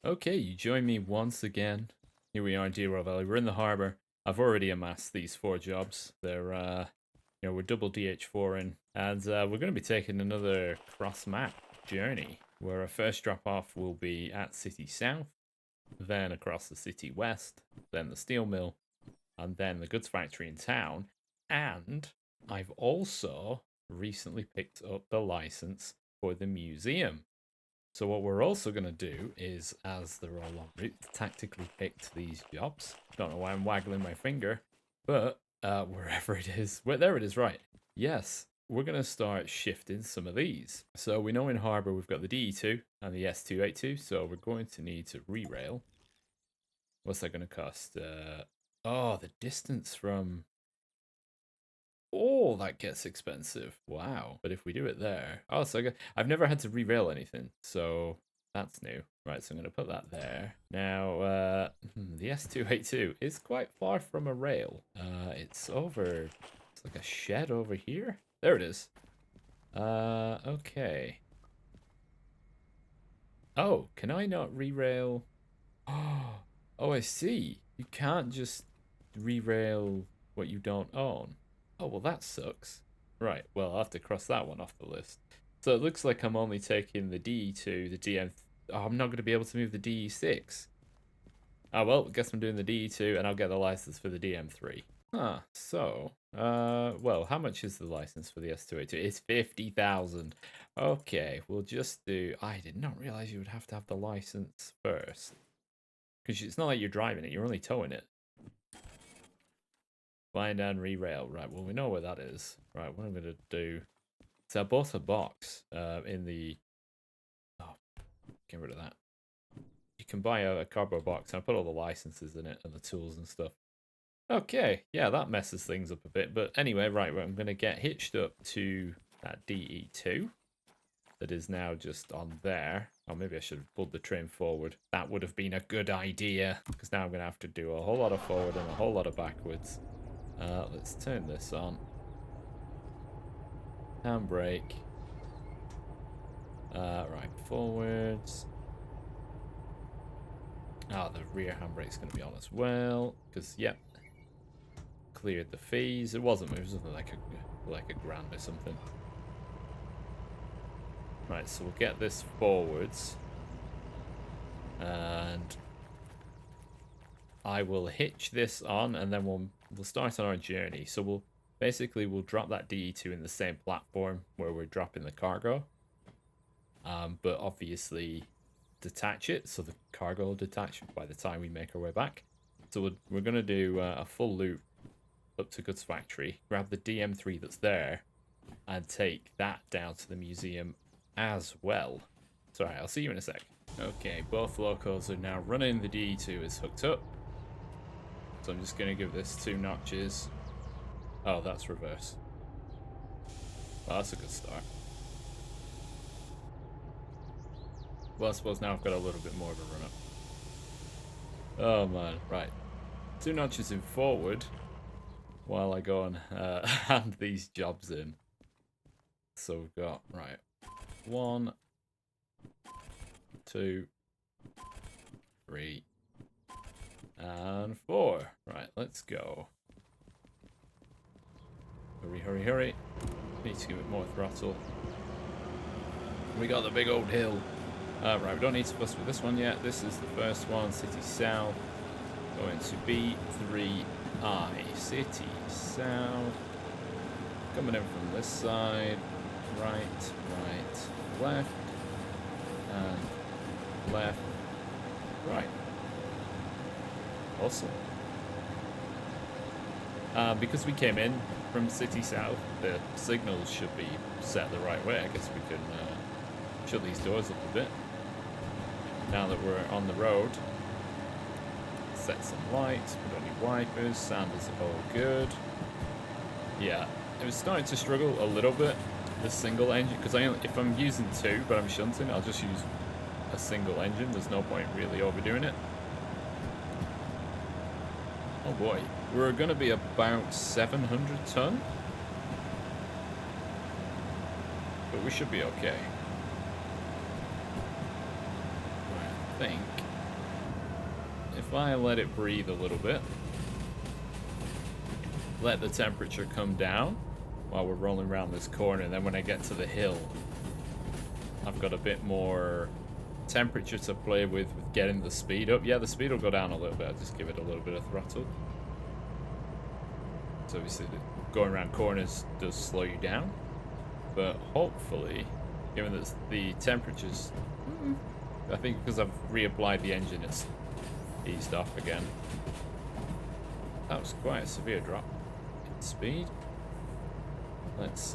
Okay, you join me once again. Here we are in Derail Valley. We're in the harbour. I've already amassed these 4 jobs. They're, we're double DH4 in. And we're going to be taking another cross-map journey, where our first drop-off will be at City South, then across the City West, then the steel mill, and then the goods factory in town. And I've also recently picked up the license for the museum. So what we're also going to do is, as they're all en route, tactically picked these jobs. Don't know why I'm waggling my finger, but wherever it is, there it is, right. Yes, we're going to start shifting some of these. So we know in Harbour we've got the DE2 and the S282, so we're going to need to re-rail. What's that going to cost? Oh, the distance from... Oh, that gets expensive. Wow. But if we do it there... Oh, so I've never had to re-rail anything, so that's new. Right, so I'm going to put that there. Now, the S282 is quite far from a rail. It's over... It's like a shed over here. There it is. Okay. Oh, can I not re-rail? Oh, I see. You can't just re-rail what you don't own. Oh, well, that sucks. Right, well, I'll have to cross that one off the list. So it looks like I'm only taking the DE2, the DM... Oh, I'm not going to be able to move the DE6. Oh, well, I guess I'm doing the DE2, and I'll get the license for the DM3. Huh, so... well, how much is the license for the S282? It's 50,000. Okay, we'll just do... I did not realize you would have to have the license first. Because it's not like you're driving it, you're only towing it. Flying down re-rail. Right, well, we know where that is. Right, what I'm going to do... So I bought a box in the... Oh, get rid of that. You can buy a cardboard box, and I put all the licenses in it and the tools and stuff. Okay, yeah, that messes things up a bit. But anyway, right, well, I'm going to get hitched up to that DE2 that is now just on there. Oh, maybe I should have pulled the train forward. That would have been a good idea, because now I'm going to have to do a whole lot of forward and a whole lot of backwards. Let's turn this on. Handbrake. Right, forwards. Ah, the rear handbrake's going to be on as well, because, yep, cleared the fees. It wasn't something like a grand or something. Right, so we'll get this forwards, and I will hitch this on, and then we'll start on our journey. So we'll drop that DE2 in the same platform where we're dropping the cargo, but obviously detach it so the cargo will detach by the time we make our way back. So we're gonna do a full loop up to goods factory, grab the DM3 that's there, and take that down to the museum as well. So alright, I'll see you in a sec. Okay, both locals are now running. The DE2 is hooked up. So I'm just going to give this 2 notches. Oh, that's reverse. Well, that's a good start. Well, I suppose now I've got a little bit more of a run up. Oh man, right. 2 notches in forward while I go and hand these jobs in. So we've got, right, 1, 2, 3, and 4. Right, let's go. Hurry, hurry, hurry. Need to give it more throttle. We got the big old hill. Right, we don't need to fuss with this one yet. This is the first one, City South. Going to B3I. City South. Coming in from this side. Right, left. And left. Right. Awesome. Because we came in from City South, the signals should be set the right way. I guess we can shut these doors up a bit. Now that we're on the road, set some lights, put on your wipers, sound is all good. Yeah, it was starting to struggle a little bit, the single engine, because if I'm using 2 but I'm shunting, I'll just use a single engine. There's no point really overdoing it. Oh boy, we're going to be about 700 ton, but we should be okay. I think if I let it breathe a little bit, let the temperature come down while we're rolling around this corner, and then when I get to the hill, I've got a bit more temperature to play with getting the speed up. Yeah, the speed will go down a little bit. I'll just give it a little bit of throttle. So obviously going around corners does slow you down, but hopefully, given that the temperatures, I think because I've reapplied the engine, it's eased off again. That was quite a severe drop in speed. Let's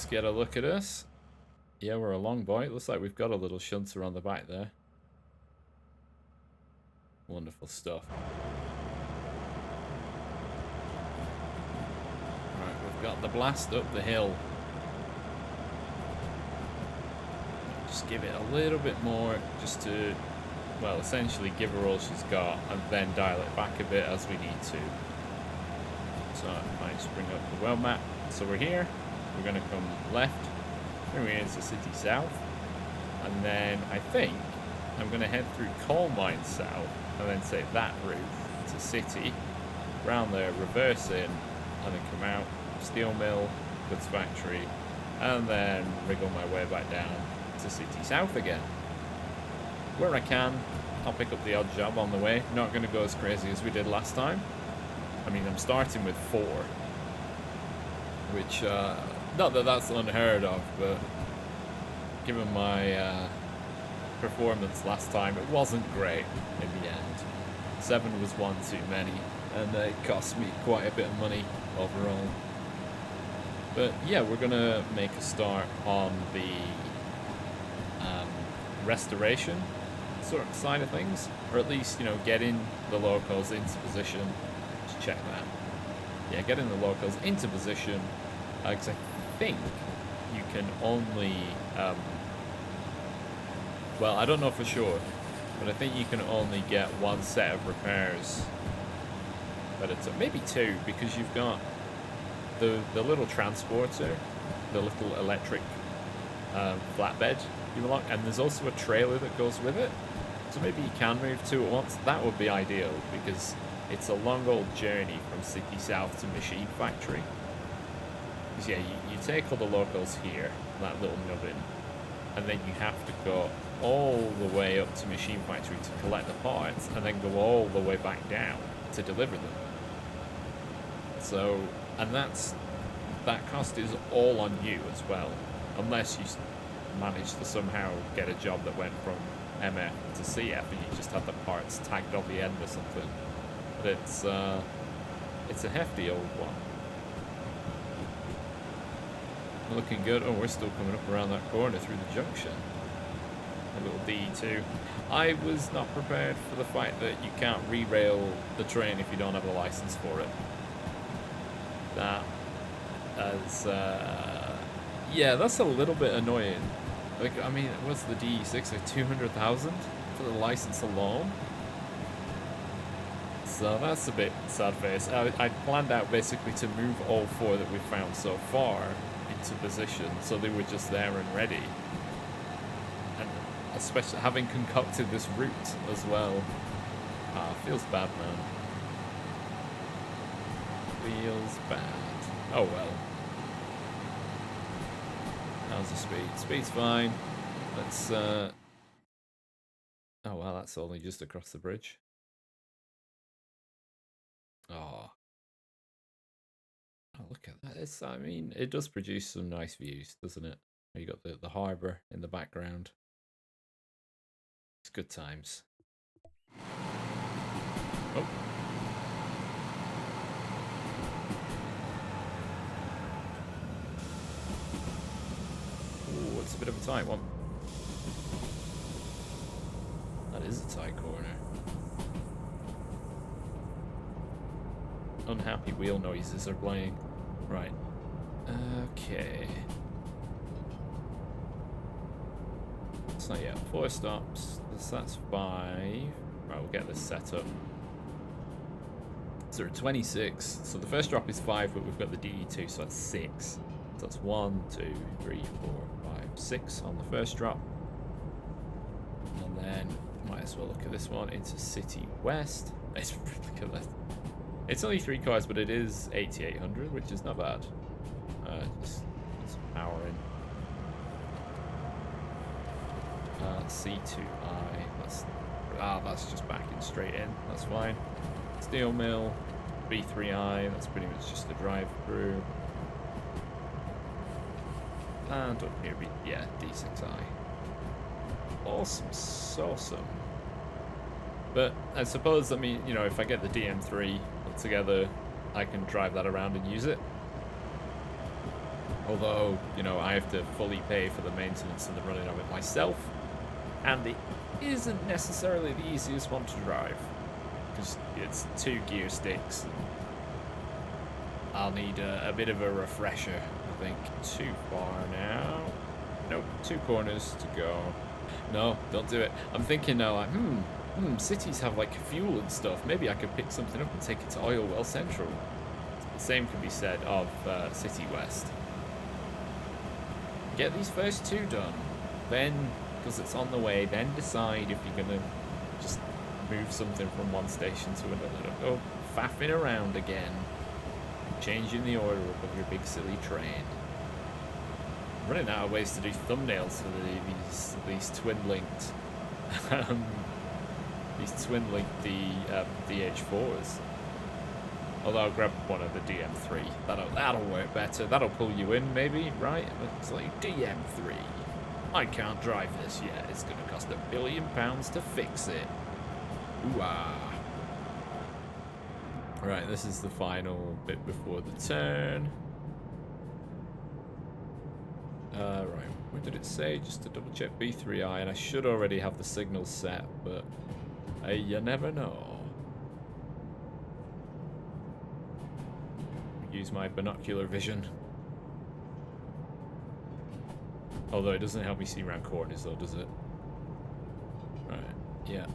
get a look at us. Yeah, we're a long boy. It looks like we've got a little shunter on the back there. Wonderful stuff. Right, we've got the blast up the hill. Just give it a little bit more, just to, well, essentially give her all she's got, and then dial it back a bit as we need to. So I might just bring up the world map. So we're here. We're going to come left. Here we are, it's the city south. And then I think I'm going to head through coal mine south and then take that route to city. Round there, reverse in, and then come out. Steel mill, goods factory, and then wriggle my way back down to city south again. Where I can, I'll pick up the odd job on the way. Not going to go as crazy as we did last time. I mean, I'm starting with 4, which, not that that's unheard of, but given my performance last time, it wasn't great in the end. 7 was one too many, and it cost me quite a bit of money overall. But yeah, we're going to make a start on the restoration sort of side of things, or at least, you know, getting the locals into position. Just check that. Yeah, getting the locals into position, because I think you can only, well, I don't know for sure, but I think you can only get 1 set of repairs at a time, maybe 2, because you've got the little transporter, the little electric flatbed you unlock, and there's also a trailer that goes with it. So maybe you can move 2 at once. That would be ideal, because it's a long old journey from City South to Machine Factory. Because yeah, you take all the locals here, that little nubbin, and then you have to go all the way up to Machine Factory to collect the parts, and then go all the way back down to deliver them. So, and that cost is all on you as well, unless you manage to somehow get a job that went from MF to CF and you just have the parts tagged on the end or something. But it's a hefty old one. Looking good. Oh, we're still coming up around that corner through the junction. A little D2. I was not prepared for the fact that you can't re-rail the train if you don't have a license for it. That as yeah, that's a little bit annoying. Like, I mean, what's the D6? Like 200,000 for the license alone? So that's a bit sad face. I planned out basically to move all 4 that we've found so far into position, so they were just there and ready. And especially having concocted this route as well. Feels bad, man. Feels bad. Oh well. How's the speed? Speed's fine. Let's oh wow, that's only just across the bridge. Oh. Oh, look at that. It's, I mean, it does produce some nice views, doesn't it? You got the harbour in the background. It's good times. Oh. Ooh, it's a bit of a tight one. That is a tight corner. Unhappy wheel noises are playing. Right. Okay. So yeah, 4 stops. That's 5. Right, we'll get this set up. So we're at 26. So the first drop is 5, but we've got the DE2, so that's 6. So that's 1, 2, 3, 4, 5, 6 on the first drop. might as well look at this one. Into City West. It's ridiculous. It's only 3 cars, but it is 8,800, which is not bad. Just put some power in. C2I. That's just backing straight in. That's fine. Steel Mill. B3I. That's pretty much just a drive through. And up here, yeah, D6I. Awesome, awesome. But I suppose, I mean, you know, if I get the DM3 put together, I can drive that around and use it. Although, you know, I have to fully pay for the maintenance and the running of it myself. And it isn't necessarily the easiest one to drive. Because it's 2 gear sticks. And I'll need a bit of a refresher, I think. Too far now. Nope, 2 corners to go. No, don't do it. I'm thinking now, like, cities have, like, fuel and stuff. Maybe I could pick something up and take it to Oil Well Central. The same can be said of City West. Get these first 2 done. Then, because it's on the way, then decide if you're going to just move something from one station to another. Don't go faffing around again. Changing the order of your big silly train. I'm running out of ways to do thumbnails for these twin-linked DH4s. Although I'll grab one of the DM3. That'll work better. That'll pull you in, maybe, right? It's like DM3. I can't drive this yet. It's gonna cost £1 billion to fix it. Ooh-ah. Right, this is the final bit before the turn. Right, what did it say? Just to double check B3I, and I should already have the signal set, but you never know. Use my binocular vision. Although it doesn't help me see around corners though, does it? Right, yeah.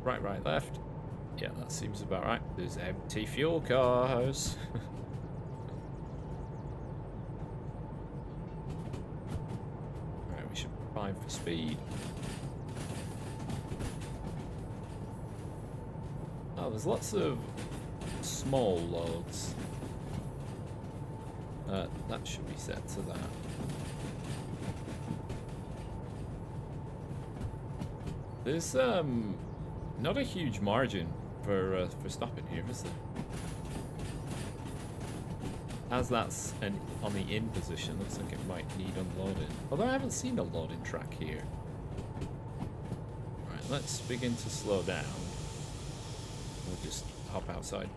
Right, left. Yeah, that seems about right. There's empty fuel cars. Right, we should be fine for speed. Oh, there's lots of small loads. That should be set to that. There's not a huge margin for stopping here, is there? As that's on the in position, looks like it might need unloading. Although I haven't seen a loading track here. Right, let's begin to slow down. We'll just hop outside.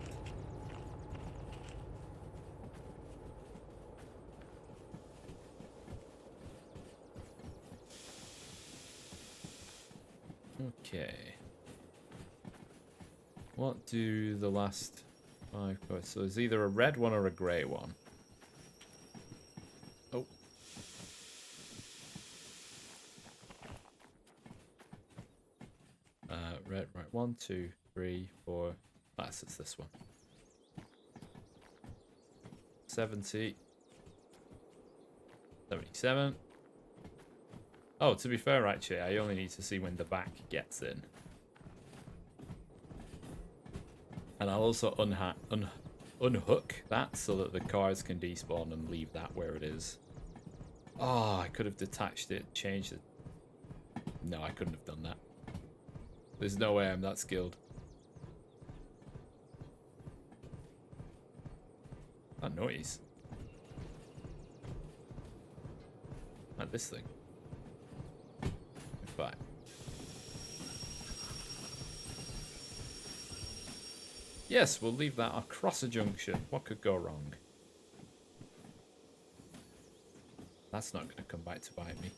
Okay. What do the last 5 cars? So there's either a red one or a grey one. Oh. Red, right. 1, 2, 3, 4. That's it's this one. 70. 77. Oh, to be fair, actually, I only need to see when the back gets in. And I'll also unhook that so that the cars can despawn and leave that where it is. Oh, I could have detached it, changed it. No, I couldn't have done that. There's no way I'm that skilled. That noise. Like this thing. Fine. Yes, we'll leave that across a junction. What could go wrong? That's not going to come back to bite me.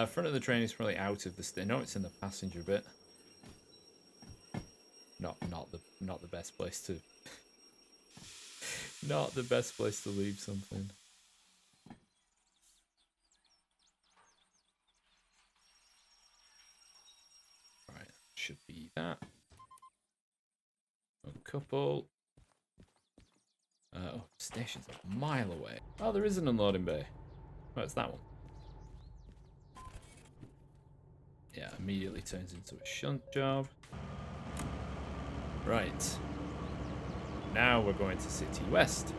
Front of the train is probably out of the station. No, it's in the passenger bit. Not the best place to. Not the best place to leave something. Right, should be that. A couple. Oh, station's a mile away. Oh, there is an unloading bay. Oh, it's that one. Yeah, immediately turns into a shunt job. Right. Now we're going to City West.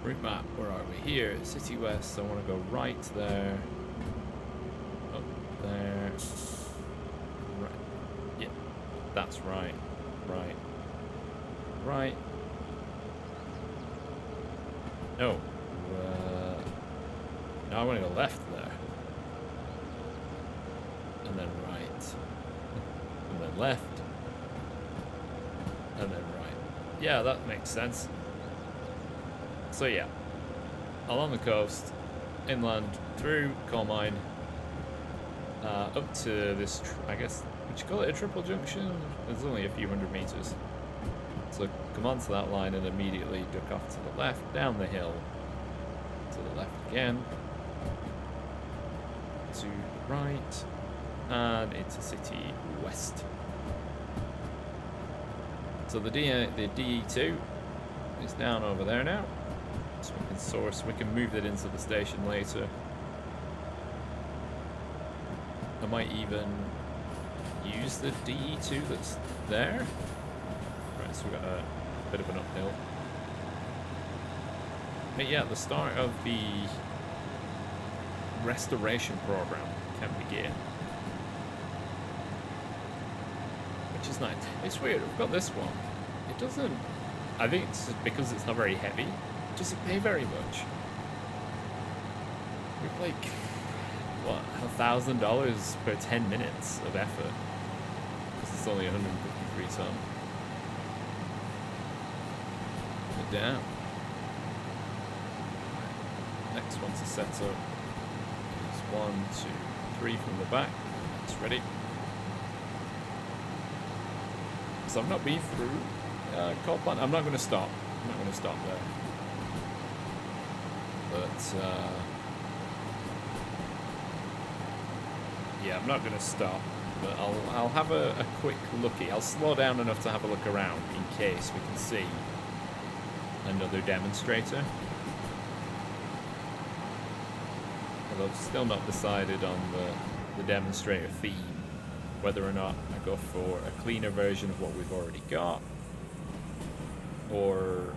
Route map, where are we? Here, City West. I want to go right there. Up there. Right. Yeah, that's right. Right. Right. No. No, I want to go left there. And then right. And then left. And then right. Yeah, that makes sense. So yeah, along the coast, inland, through coal mine, up to this, I guess, would you call it a triple junction? There's only a few hundred meters. So come onto that line and immediately duck off to the left, down the hill, to the left again, to the right, and into City West. So the DE2 is down over there now. So we can move that into the station later. I might even use the DE2 that's there. Right, so we've got a bit of an uphill. But yeah, the start of the restoration program can begin. Which is nice. It's weird, we've got this one. It doesn't, I think it's because it's not very heavy, it doesn't pay very much. We've like, what, $1,000 per 10 minutes of effort. Because it's only 153 ton. But damn. Next one to set up is 1, 2, 3 from the back. It's ready. So I've not been through coal plant. I'm not going to stop. I'm not going to stop there. But yeah, I'm not going to stop. But I'll have a quick looky. I'll slow down enough to have a look around in case we can see another demonstrator. Although I've still not decided on the demonstrator theme, whether or not I go for a cleaner version of what we've already got, or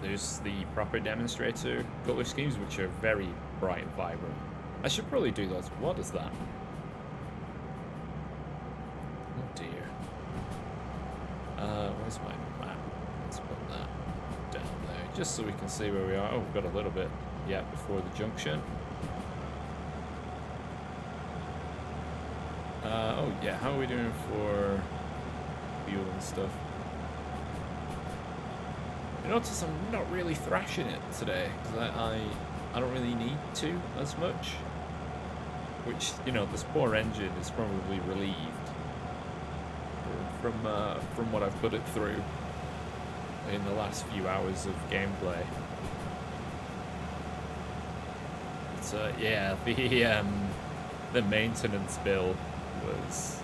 there's the proper demonstrator color schemes, which are very bright and vibrant. I should probably do those. What is that? Oh dear. Where's my map? Let's put that down there, just so we can see where we are. Oh, we've got a little bit yet before the junction. Oh yeah, how are we doing for fuel and stuff? I notice I'm not really thrashing it today, because I don't really need to as much. Which, you know, this poor engine is probably relieved from what I've put it through in the last few hours of gameplay. So yeah, the maintenance bill was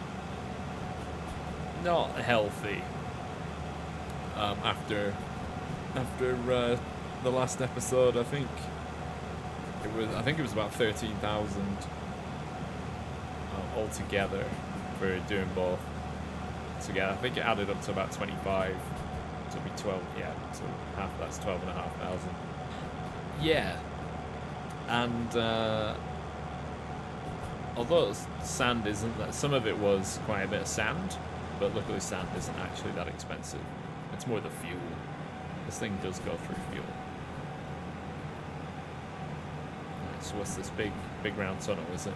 not healthy after the last episode. I think it was about 13,000 altogether for doing both together. I think it added up to about 25. So it'll be 12. Yeah, so half of that's 12,500. Yeah, and although sand isn't that, some of it was quite a bit of sand, but luckily sand isn't actually that expensive. It's more the fuel. This thing does go through fuel. Right, so what's this big round tunnel, is it?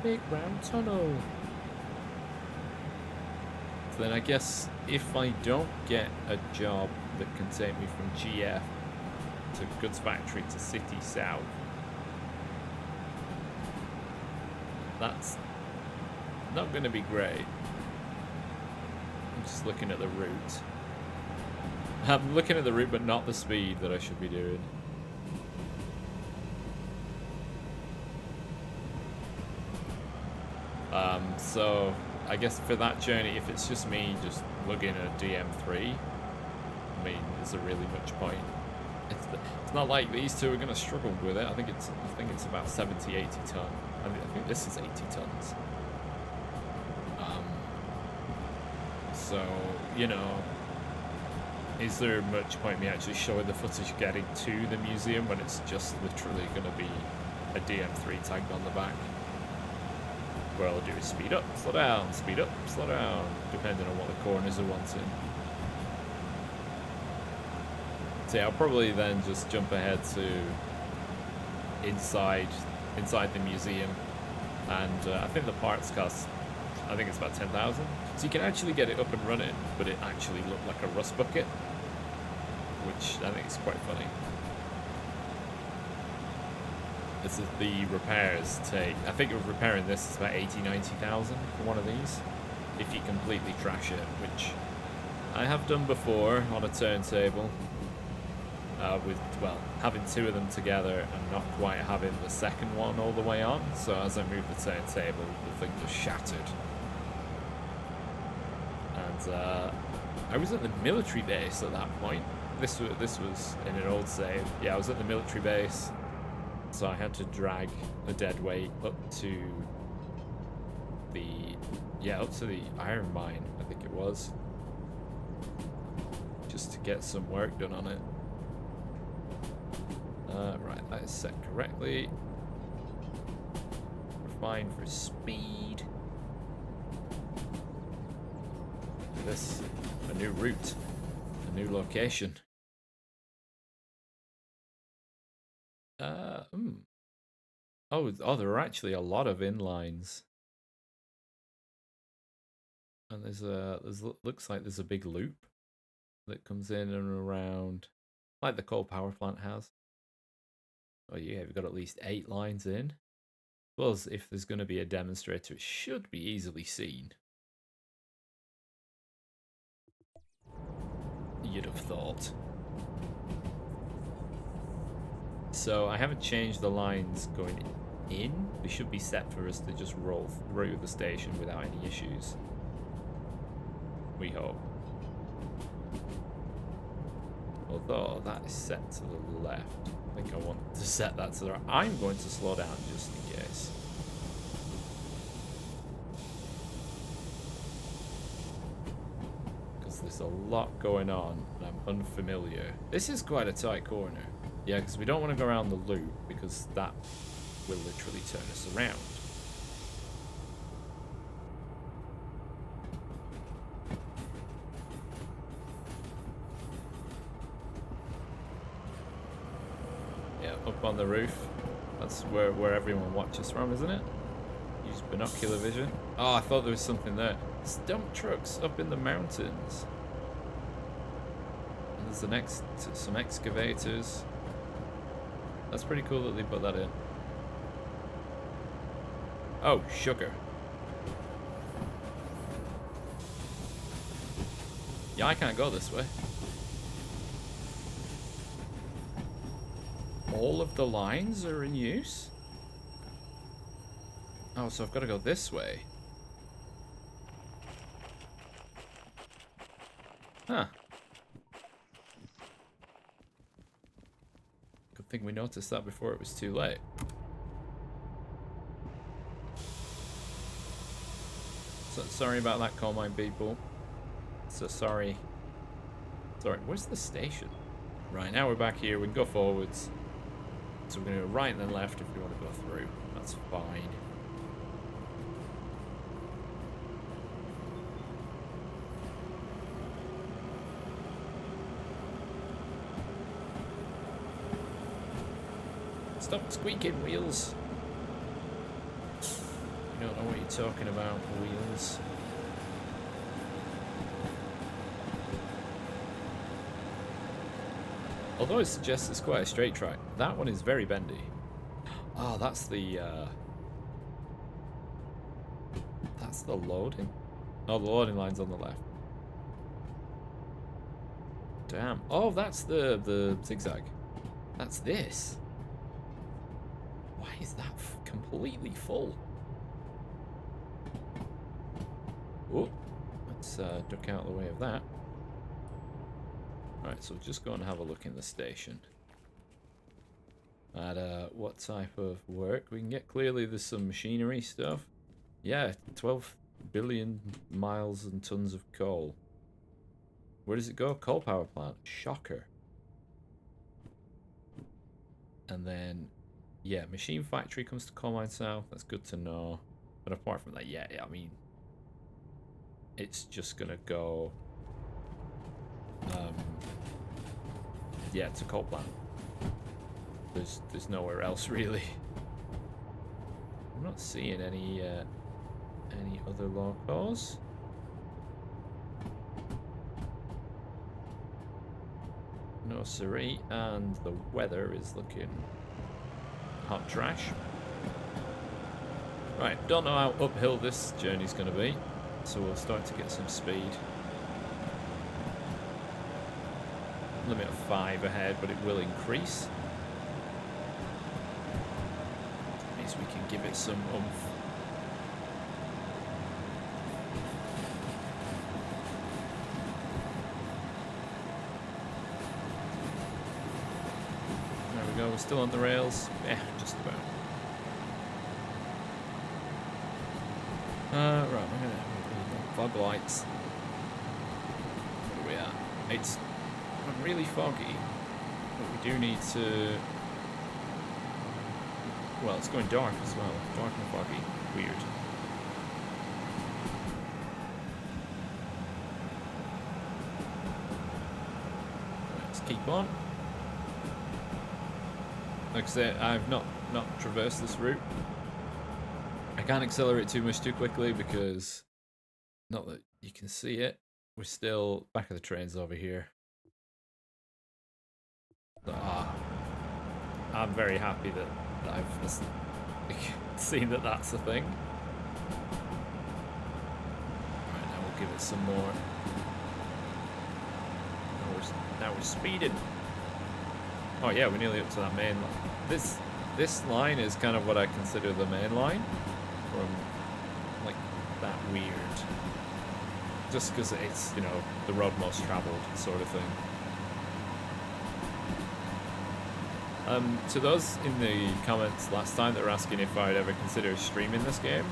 Big round tunnel. So then I guess if I don't get a job that can take me from GF to goods factory to City South, that's not going to be great. I'm just looking at the route. I'm looking at the route, but not the speed that I should be doing. So I guess for that journey, if it's just me just lugging a DM3, I mean, is there really much point? It's not like these two are going to struggle with it. I think it's about 70, 80 ton. I think this is 80 tons. So, you know, is there much point me actually showing the footage getting to the museum when it's just literally going to be a DM3 tagged on the back? What I'll do is speed up, slow down, depending on what the corners are wanting. So yeah, I'll probably then just jump ahead to inside the museum, and I think the parts cost, I think it's about 10,000. So you can actually get it up and running, but it actually looked like a rust bucket, which I think is quite funny. This is the repairs take, I think repairing this is about 80, 90,000 for one of these, if you completely trash it, which I have done before on a turntable, with, well, having two of them together and not quite having the second one all the way on, so as I moved the turntable, the thing just shattered. And I was at the military base at that point. This was in an old save. Yeah, I was at the military base. So I had to drag a dead weight up to the iron mine, I think it was, just to get some work done on it. Right, that is set correctly. Refine for speed. This, a new route, a new location. Oh, there are actually a lot of inlines. And looks like there's a big loop that comes in and around, like the coal power plant has. Oh yeah, we've got at least 8 lines in. Plus, if there's going to be a demonstrator, it should be easily seen. You'd have thought. So I haven't changed the lines going in. They should be set for us to just roll through the station without any issues. We hope. Although that is set to the left. I think I want to set that to the right. I'm going to slow down just in case. Because there's a lot going on and I'm unfamiliar. This is quite a tight corner. Yeah, because we don't want to go around the loop because that will literally turn us around. Yeah, up on the roof. That's where everyone watches from, isn't it? Use binocular vision. Oh, I thought there was something there. There's dump trucks up in the mountains. And there's some excavators. That's pretty cool that they put that in. Oh, sugar. Yeah, I can't go this way. All of the lines are in use? Oh, so I've got to go this way. Huh. Good thing we noticed that before it was too late. So sorry about that, coal mine people. So sorry. Sorry, where's the station? Right, now we're back here. We can go forwards. So we're going to go right and then left if we want to go through. That's fine. Stop squeaking, wheels. You don't know what you're talking about, wheels. Although it suggests it's quite a straight track, that one is very bendy. Oh, that's the loading. Oh, the loading line's on the left. Damn. Oh, that's the zigzag. That's this. Why is that completely full? Oh, let's duck out of the way of that. Alright, so just go and have a look in the station. at what type of work we can get. Clearly there's some machinery stuff. Yeah, 12 billion miles and tons of coal. Where does it go? Coal power plant. Shocker. And then, yeah, machine factory comes to coal mine south. That's good to know. But apart from that, yeah, I mean, it's just gonna go, yeah, it's a coal plant. There's nowhere else really. I'm not seeing any other locals. No siree, and the weather is looking hot trash. Right, don't know how uphill this journey's going to be, so we'll start to get some speed. Limit of 5 ahead, but it will increase. That means we can give it some oomph. There we go, we're still on the rails. Yeah, just about. Right, we're gonna fog lights. Where are we at? It's really foggy, but we do need to. Well, it's going dark as well. Dark and foggy. Weird. Right, let's keep on. Like I said, I've not traversed this route. I can't accelerate too much too quickly because, not that you can see it, we're still back of the trains over here. So, I'm very happy that I've seen that that's a thing. Right, now we'll give it some more. Now we're speeding. Oh yeah, we're nearly up to that main line. This line is kind of what I consider the main line. From like that weird, just because it's, you know, the road most traveled sort of thing. To those in the comments last time that were asking if I'd ever consider streaming this game,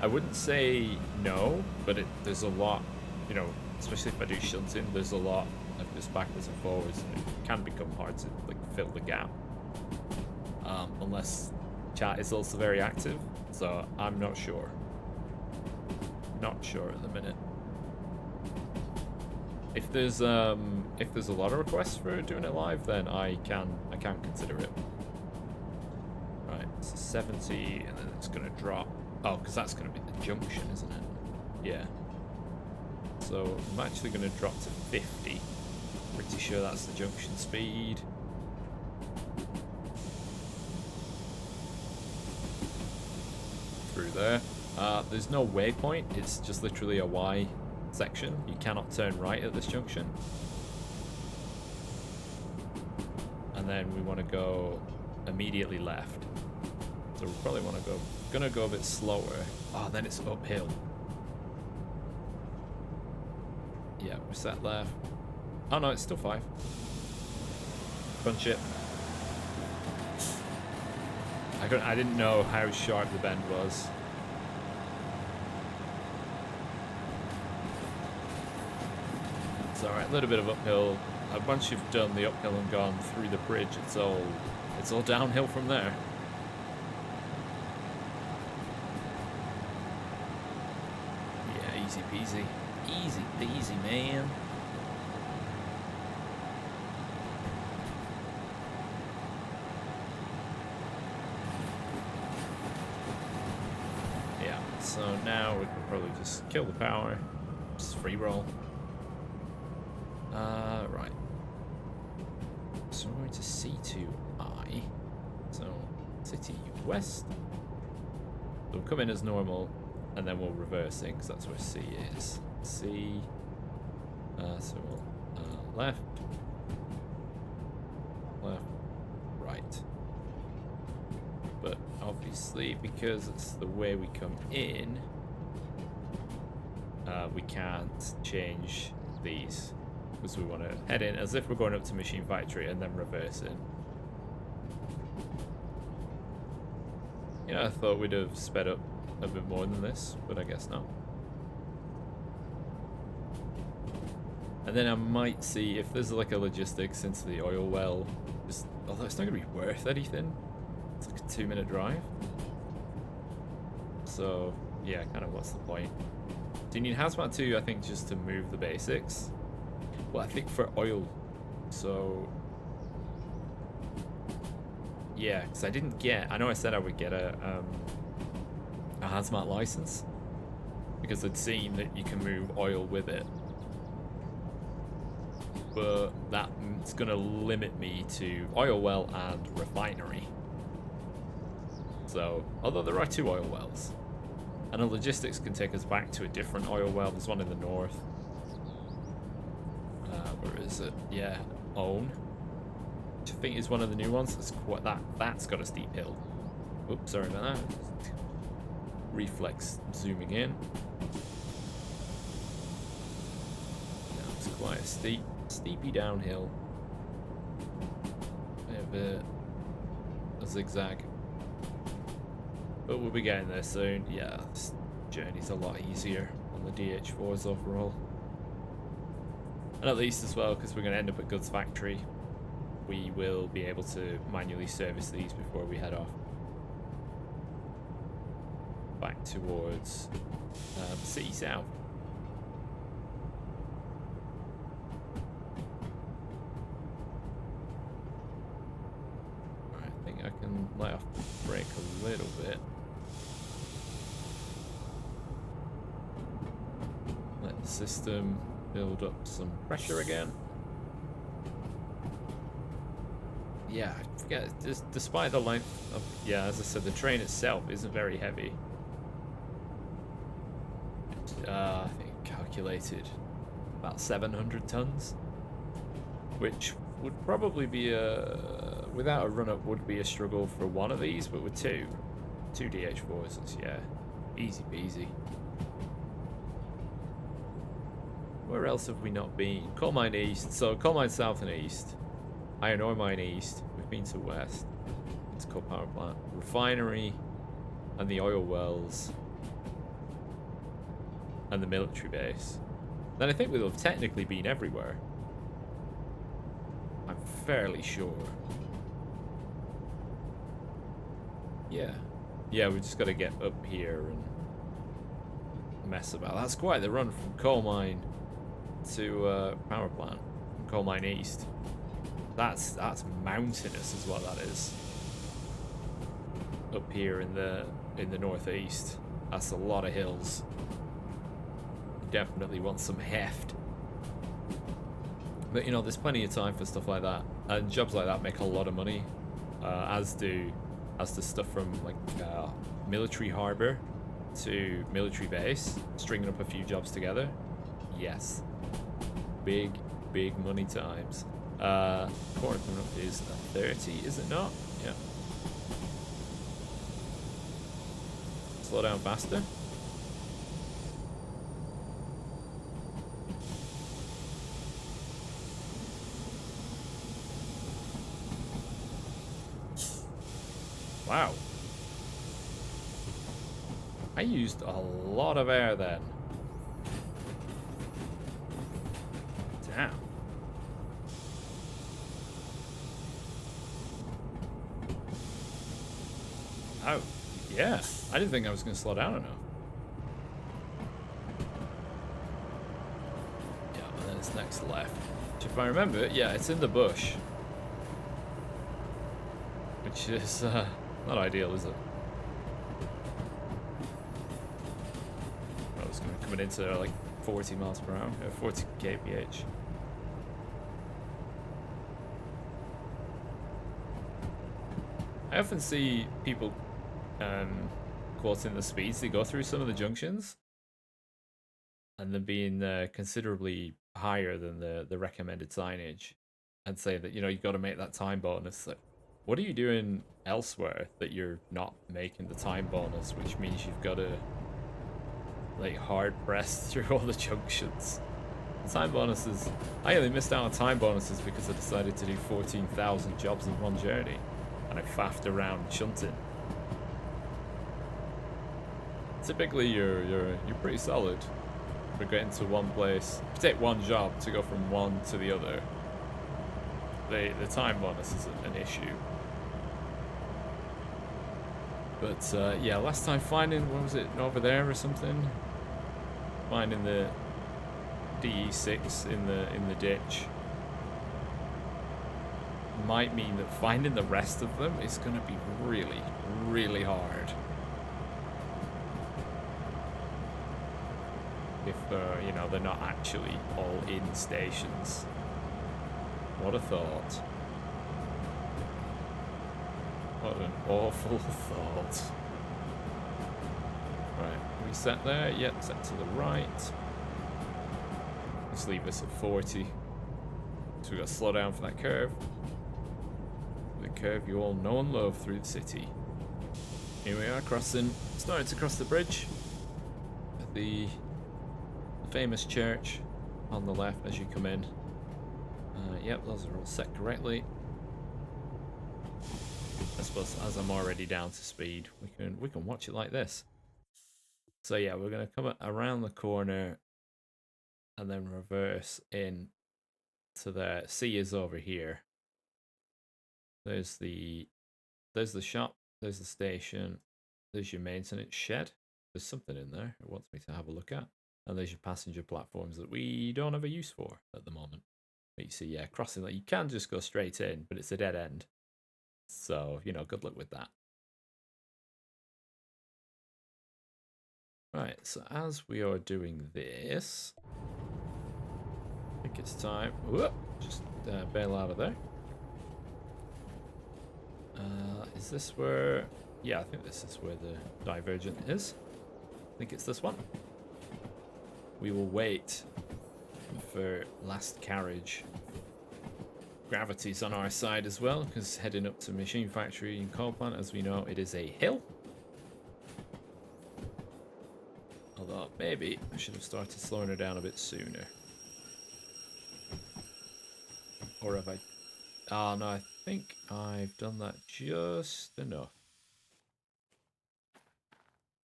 I wouldn't say no, but there's a lot, you know, especially if I do shunting, there's a lot of just backwards and forwards, and it can become hard to like fill the gap, unless chat is also very active. So I'm not sure. Not sure at the minute. If there's a lot of requests for doing it live, then I can consider it. Right, it's 70, and then it's gonna drop. Oh, because that's gonna be the junction, isn't it? Yeah. So I'm actually gonna drop to 50. Pretty sure that's the junction speed. Through there. There's no waypoint, it's just literally a Y section. You cannot turn right at this junction. And then we want to go immediately left. So we probably want to gonna go a bit slower. Oh, then it's uphill. Yeah, we're set left. Oh no, it's still 5. Punch it. I didn't know how sharp the bend was. It's alright, a little bit of uphill. Once you've done the uphill and gone through the bridge, it's all downhill from there. Yeah, easy peasy. Easy peasy, man. So now we can probably just kill the power, just free roll. Right. So we're going to C2I. So city west. So we'll come in as normal, and then we'll reverse it because that's where C is. C. So we'll left, right. But obviously, because it's the way we come in, we can't change these because we want to head in as if we're going up to Machine Factory and then reverse it. I thought we'd have sped up a bit more than this, but I guess not. And then I might see if there's like a logistics into the oil well. Just, although it's not going to be worth anything. It's like a 2-minute drive. So, yeah, kind of what's the point? Do you need hazmat too? I think just to move the basics. Well, I think for oil. So, yeah, because I didn't get. I know I said I would get a hazmat license because I'd seen that you can move oil with it, but that's gonna limit me to oil well and refinery. So, although there are 2 oil wells, and the logistics can take us back to a different oil well. There's one in the north. Where is it? Yeah, Own. Which I think is one of the new ones. It's quite that's got a steep hill. Oops, sorry about that. Reflex zooming in. Yeah, it's quite a steepy downhill. Bit of a zigzag. But we'll be getting there soon. Yeah, this journey's a lot easier on the DH4s overall. And at least as well, because we're going to end up at Goods Factory, we will be able to manually service these before we head off back towards City South. Alright, I think I can let off the brake a little bit. Let the system build up some pressure again. Yeah, I forget, just despite the length of, yeah, as I said, the train itself isn't very heavy. I think calculated about 700 tons, which would probably be without a run-up would be a struggle for one of these, but with two DH4s, yeah, easy peasy. Where else have we not been? Coal Mine East. So Coal Mine South and East. Iron Ore Mine East. We've been to West. It's coal power plant. Refinery. And the oil wells. And the military base. Then I think we'll have technically been everywhere. I'm fairly sure. Yeah. Yeah, we just got to get up here and mess about. That's quite the run from coal mine to power plant. From Coal Mine East. That's mountainous is what that is. Up here in the northeast. That's a lot of hills. Definitely want some heft. But you know, there's plenty of time for stuff like that. And jobs like that make a lot of money. As the stuff from like military harbor to military base, stringing up a few jobs together. Yes. Big money times. Corner coming up is a 30, is it not? Yeah. Slow down faster. Wow. I used a lot of air then. Damn. Oh, yeah. I didn't think I was going to slow down enough. Yeah, and then it's next left. Which, if I remember, yeah, it's in the bush. Which is not ideal, is it? I was going to come into like 40 miles per hour, 40 kph. I often see people quoting the speeds they go through some of the junctions, and them being considerably higher than the recommended signage, and say that, you know, you've got to make that time bonus. Like, what are you doing elsewhere that you're not making the time bonus, which means you've got to like hard press through all the junctions? The time bonuses, I only missed out on time bonuses because I decided to do 14,000 jobs in one journey, and I faffed around shunting. Typically, you're pretty solid for getting to one place. If you take one job to go from one to the other, the time bonus is an issue. But yeah, last time finding, what was it, over there or something? Finding the DE6 in the ditch might mean that finding the rest of them is going to be really, really hard. If you know, they're not actually all in stations. What a thought. What an awful thought. Right, we set there? Yep, set to the right. Let's leave this at 40. So we got to slow down for that curve. The curve you all know and love through the city. Here we are crossing, starting to cross the bridge. The famous church on the left as you come in. Yep, those are all set correctly. I suppose as I'm already down to speed, we can watch it like this. So yeah, we're gonna come around the corner and then reverse in to the C is over here. There's the shop, there's the station, there's your maintenance shed. There's something in there it wants me to have a look at. And there's your passenger platforms that we don't have a use for at the moment. But you see, yeah, crossing that, you can just go straight in, but it's a dead end. So, you know, good luck with that. Right, so as we are doing this, I think it's time. Whoop, just bail out of there. Is this where... Yeah, I think this is where the divergent is. I think it's this one. We will wait for last carriage. Gravity's on our side as well, because heading up to machine factory and coal plant, as we know, it is a hill. Although maybe I should have started slowing her down a bit sooner. Or have I... Oh no, I think I've done that just enough.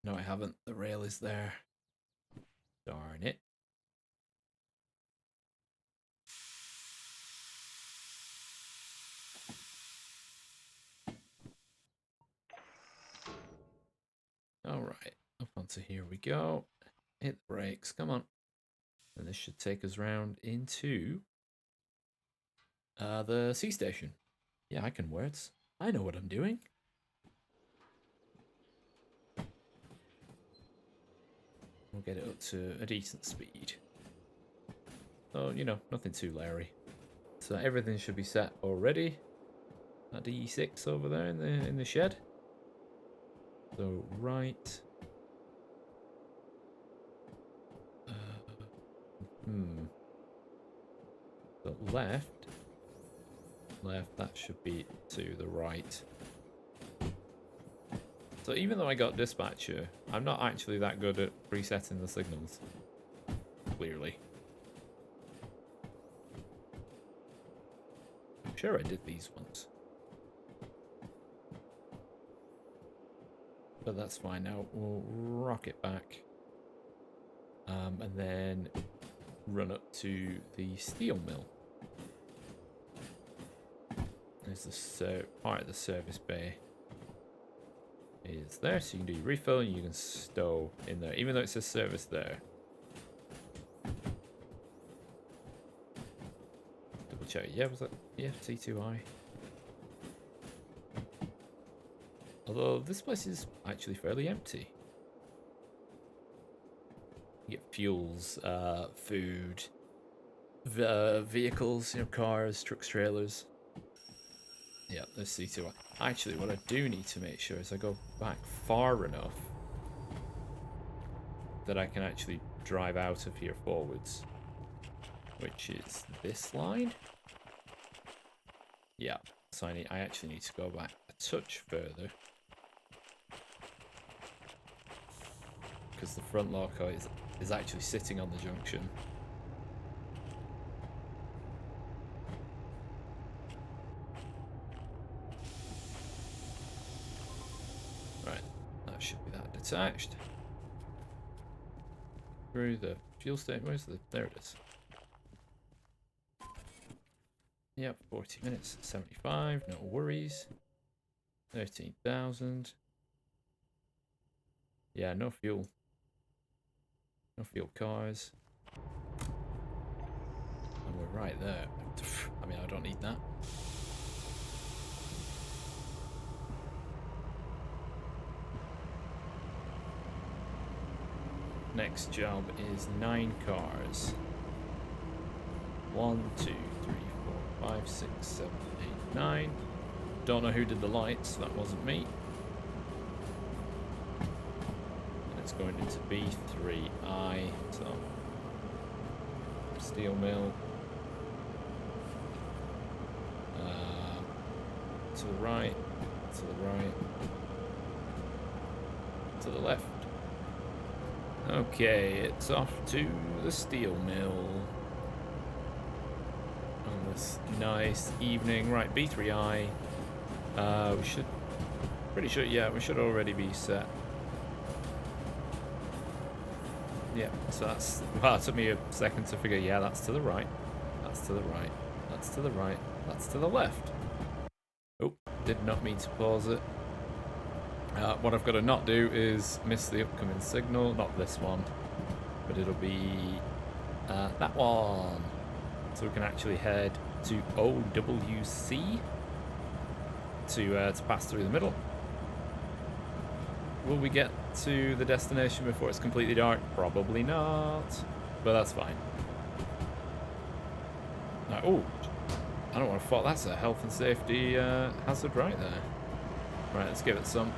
No, I haven't. The rail is there. Darn it. Alright, up onto here we go. Hit the brakes, come on. And this should take us round into the sea station. Yeah, I can words. I know what I'm doing. We'll get it up to a decent speed. So, you know, nothing too Larry. So everything should be set already. That DE6 over there in the shed. So right. So left. Left, that should be to the right. So even though I got dispatcher, I'm not actually that good at presetting the signals. Clearly. I'm sure I did these ones. But that's fine. Now we'll rock it back. And then run up to the steel mill. There's the part of the service bay is there, so you can do your refill and you can stow in there, even though it says service there. Double check. Yeah, was that T2I? Although this place is actually fairly empty. You get fuels, food, vehicles, you know, cars, trucks, trailers. Yeah, let's see too. Actually, what I do need to make sure is I go back far enough that I can actually drive out of here forwards, which is this line. Yeah, so I actually need to go back a touch further because the front loco is actually sitting on the junction. Right, that should be that detached. through the fuel station. Where's the... There it is. Yep, 40 minutes, 75, no worries. 13,000. Yeah, no fuel. No fuel cars. And we're right there. I mean, I don't need that. Next job is 9 cars. 1, 2, 3, 4, 5, 6, 7, 8, 9. Don't know who did the lights. That wasn't me. And it's going into B3I. So steel mill. To the right. To the right. To the left. Okay, it's off to the steel mill. On this nice evening. Right, B3I. We should... Pretty sure, yeah, we should already be set. Yeah, so that's... Well, it took me a second to figure, yeah, that's to the right. That's to the right. That's to the right. That's to the left. Oh, did not mean to pause it. What I've got to not do is miss the upcoming signal. Not this one, but it'll be that one. So we can actually head to OWC to pass through the middle. Will we get to the destination before it's completely dark? Probably not, but that's fine. Now, oh, I don't want to fault. That's a health and safety hazard right there. Right, let's give it some.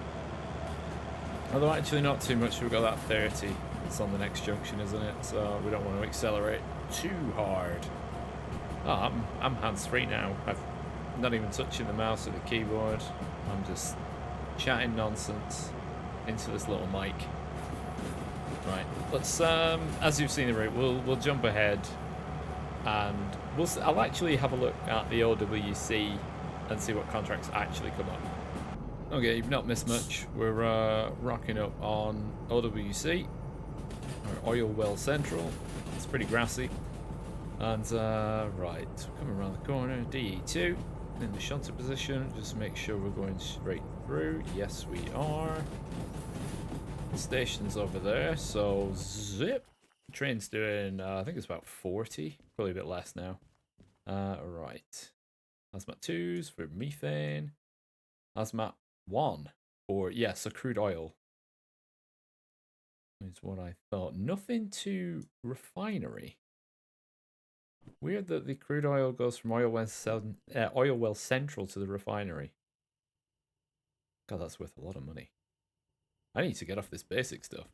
Although actually not too much. We've got that 30. It's on the next junction, isn't it? So we don't want to accelerate too hard. Oh, I'm hands-free now. I'm not even touching the mouse or the keyboard. I'm just chatting nonsense into this little mic. Right, let's as you've seen the route, we'll jump ahead, and I'll actually have a look at the OWC and see what contracts actually come up. Okay, you've not missed much. We're rocking up on OWC, or Oil Well Central. It's pretty grassy. And right, coming around the corner, DE2 in the shunter position. Just make sure we're going straight through. Yes, we are. The station's over there, so zip. Train's doing, I think it's about 40, probably a bit less now. Right. Hazmat 2s for methane. Hazmat 1 for, yes, a crude oil. Is what I thought. Nothing to refinery. Weird that the crude oil goes from Oil Well Central to the refinery. God, that's worth a lot of money. I need to get off this basic stuff.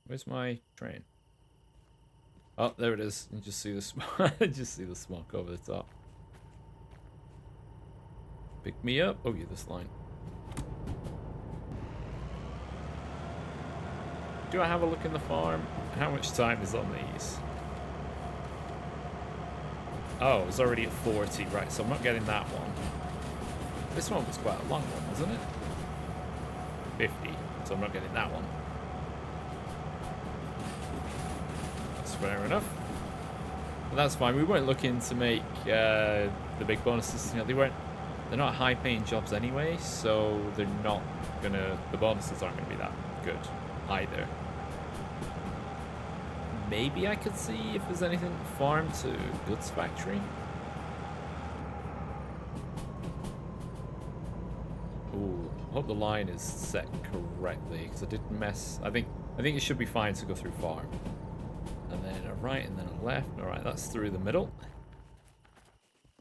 Where's my train? Oh, there it is. You just see the smoke. Just see the smoke over the top. Pick me up. Oh, yeah, this line. Do I have a look in the farm? How much time is on these? Oh, it's already at 40. Right, so I'm not getting that one. This one was quite a long one, wasn't it? 50. So I'm not getting that one. That's fair enough. But that's fine. We weren't looking to make the big bonuses. You know, they're not high-paying jobs anyway, so they're not gonna. The bonuses aren't gonna be that good either. Maybe I could see if there's anything farm to goods factory. Ooh, I hope the line is set correctly because I didn't mess. I think it should be fine to go through farm. And then a right and then a left. All right, that's through the middle.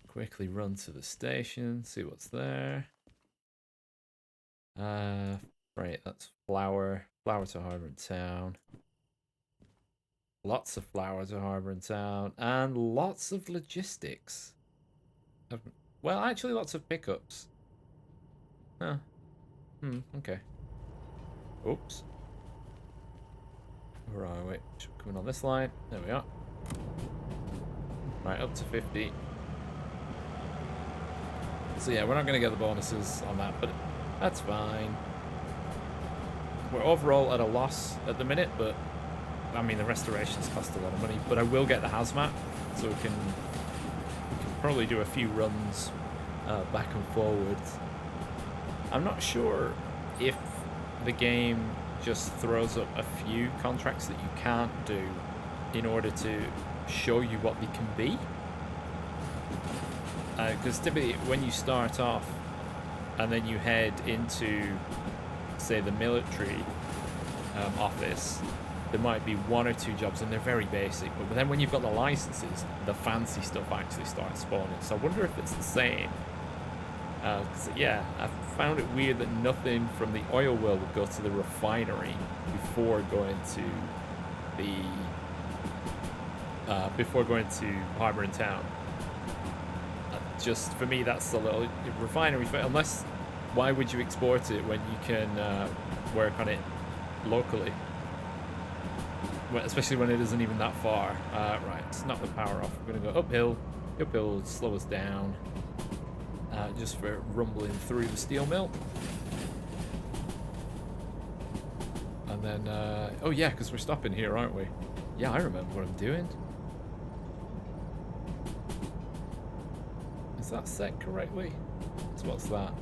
Quickly run to the station, see what's there. Right, that's flour to Harbour and Town. Lots of flour to Harbour and Town, and lots of logistics. Well, actually, lots of pickups. Huh. Okay. Oops. Where are we? Coming on this line. There we are. Right, up to 50. So yeah, we're not going to get the bonuses on that, but that's fine. We're overall at a loss at the minute, but I mean, the restorations cost a lot of money, but I will get the hazmat, so we can probably do a few runs back and forwards. I'm not sure if the game just throws up a few contracts that you can't do in order to show you what they can be. Because typically when you start off and then you head into, say, the military office, there might be 1 or 2 jobs and they're very basic, but then when you've got the licenses, the fancy stuff actually starts spawning. So I wonder if it's the same. Cause, yeah, I found it weird that nothing from the oil well would go to the refinery before going to Harbour and Town. Just for me, that's a little refinery. Unless, why would you export it when you can work on it locally? Especially when it isn't even that far. Right, let's knock the power off. We're gonna go uphill. Uphill will slow us down. Just for rumbling through the steel mill. And then, oh yeah, because we're stopping here, aren't we? Yeah, I remember what I'm doing. Is that set correctly? So what's that?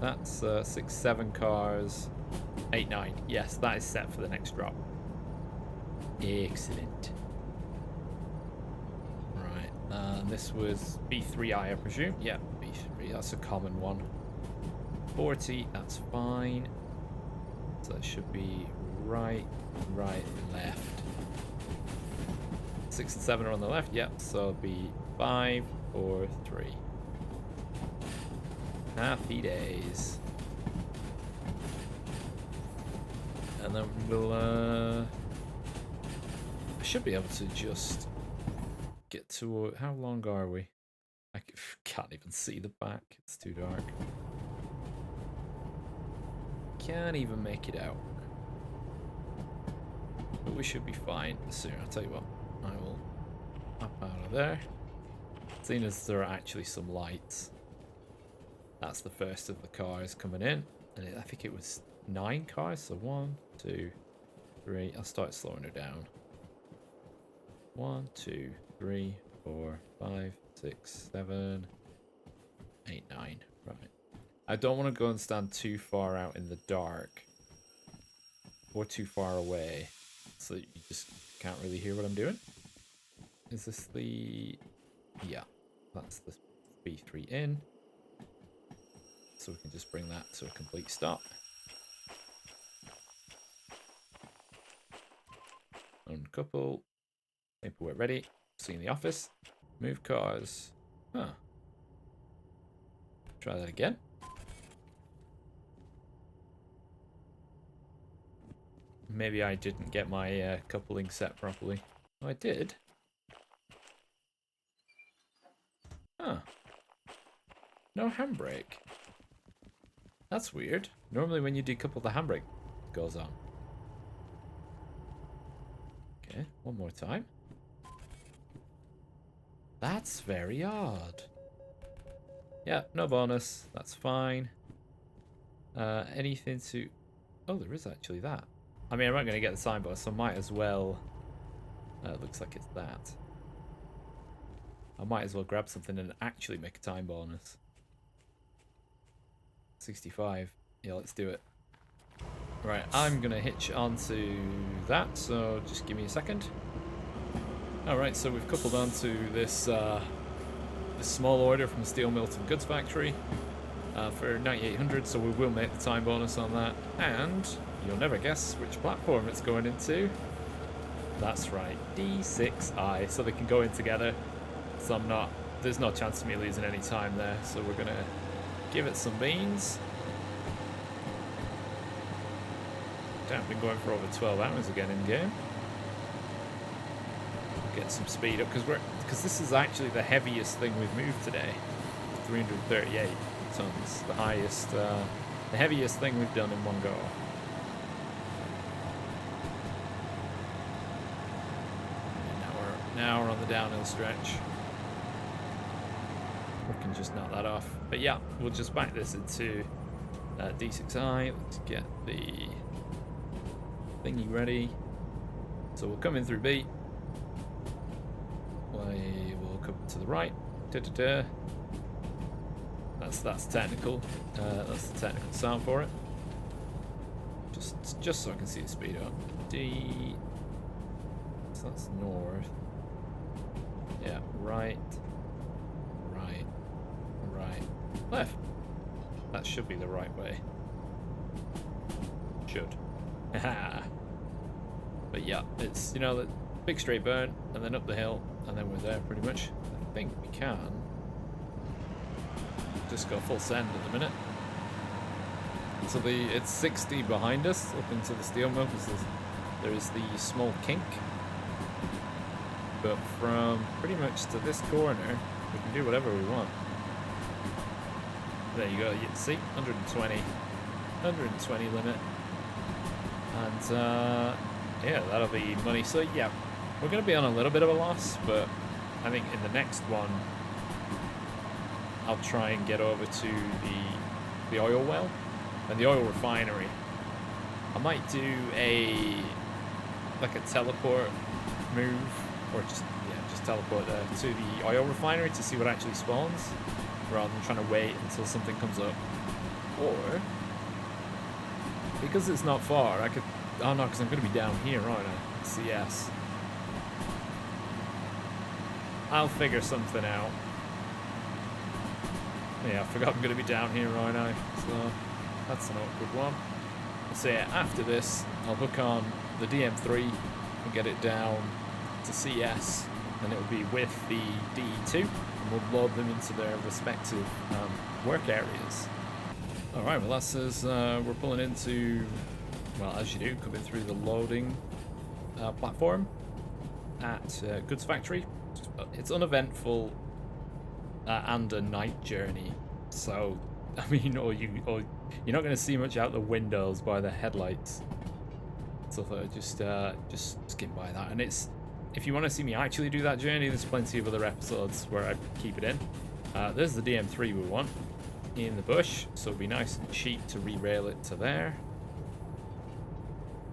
That's 6, 7 cars, 8, 9. Yes, that is set for the next drop. Excellent. Right, this was B3i, I presume. Yeah, B3, that's a common one. 40, that's fine. So that should be right, left. 6 and 7 are on the left, yep, so it'll be 5, 4, 3. Happy days. And then we'll, I should be able to just get to, how long are we? I can't even see the back, it's too dark. Can't even make it out. But we should be fine soon. I'll tell you what, I will hop out of there. Seeing as there are actually some lights. That's the first of the cars coming in. And I think it was 9 cars, so 1, 2, 3. I'll start slowing her down. 1, 2, 3, 4, 5, 6, 7, 8, 9. Right. I don't want to go and stand too far out in the dark. Or too far away. So you just can't really hear what I'm doing. Is this the... Yeah. That's the B3 in. So we can just bring that to a complete stop. Uncouple. Paperwork ready. See you in the office. Move cars. Huh. Try that again. Maybe I didn't get my coupling set properly. Oh, I did. Huh. No handbrake. That's weird. Normally when you decouple, the handbrake goes on. Okay, one more time. That's very odd. Yeah, no bonus. That's fine. Anything to... Oh, there is actually that. I mean, I'm not going to get the sign bonus, so I might as well... it looks like it's that. I might as well grab something and actually make a time bonus. 65. Yeah, let's do it. Right, I'm going to hitch onto that, so just give me a second. Alright, so we've coupled onto this, this small order from the Steel Milton Goods Factory for 9,800, so we will make the time bonus on that. And you'll never guess which platform it's going into. That's right, D6i, so they can go in together. So there's no chance of me losing any time there, so we're going to give it some beans. Damn, been going for over 12 hours again in game. Get some speed up because this is actually the heaviest thing we've moved today. 338 tons, the highest, the heaviest thing we've done in one go. And now we're on the downhill stretch. We can just knock that off. But yeah, we'll just back this into D6i. Let's get the thingy ready. So we'll come in through B. We will come to the right. Da-da-da. That's technical. That's the technical sound for it. Just so I can see the speed up. D. So that's north. Yeah, right. Right. Right. Left. That should be the right way. Should. Haha. But yeah, it's, you know, the big straight burn, and then up the hill, and then we're there pretty much. I think we can just go full send at the minute. So it's 60 behind us up into the steel mill because there is the small kink. But from pretty much to this corner, we can do whatever we want. There you go, you can see 120 limit. And yeah, that'll be money. So yeah, we're going to be on a little bit of a loss, but I think in the next one, I'll try and get over to the oil well and the oil refinery. I might do like a teleport move, or just teleport there to the oil refinery to see what actually spawns, rather than trying to wait until something comes up. Or because it's not far, I could. Oh no, because I'm going to be down here, aren't I? CS. I'll figure something out. Yeah, I forgot I'm going to be down here, aren't I? So that's an awkward one. So yeah, after this, I'll hook on the DM3 and get it down to CS, and it will be with the DE2, and we'll load them into their respective work areas. Alright, well that's as we're pulling into, well, as you do, coming through the loading platform at Goods Factory. It's uneventful and a night journey, so I mean, or you're not going to see much out the windows by the headlights. So I thought just skim by that. And it's, if you want to see me actually do that journey, there's plenty of other episodes where I keep it in. There's the DM3 we want in the bush, so it'll be nice and cheap to re-rail it to there.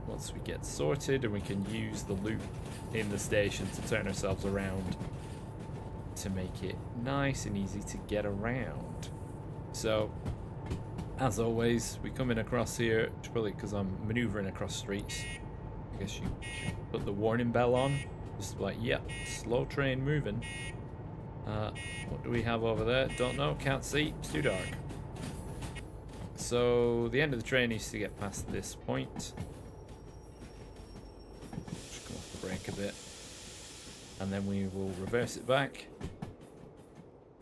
Once we get sorted, and we can use the loop in the station to turn ourselves around to make it nice and easy to get around. So, as always, we come in across here, probably because I'm maneuvering across streets. I guess you put the warning bell on, just like, yep, slow train moving. What do we have over there? Don't know, can't see, it's too dark. So, the end of the train needs to get past this point. Just come off the brake a bit. And then we will reverse it back.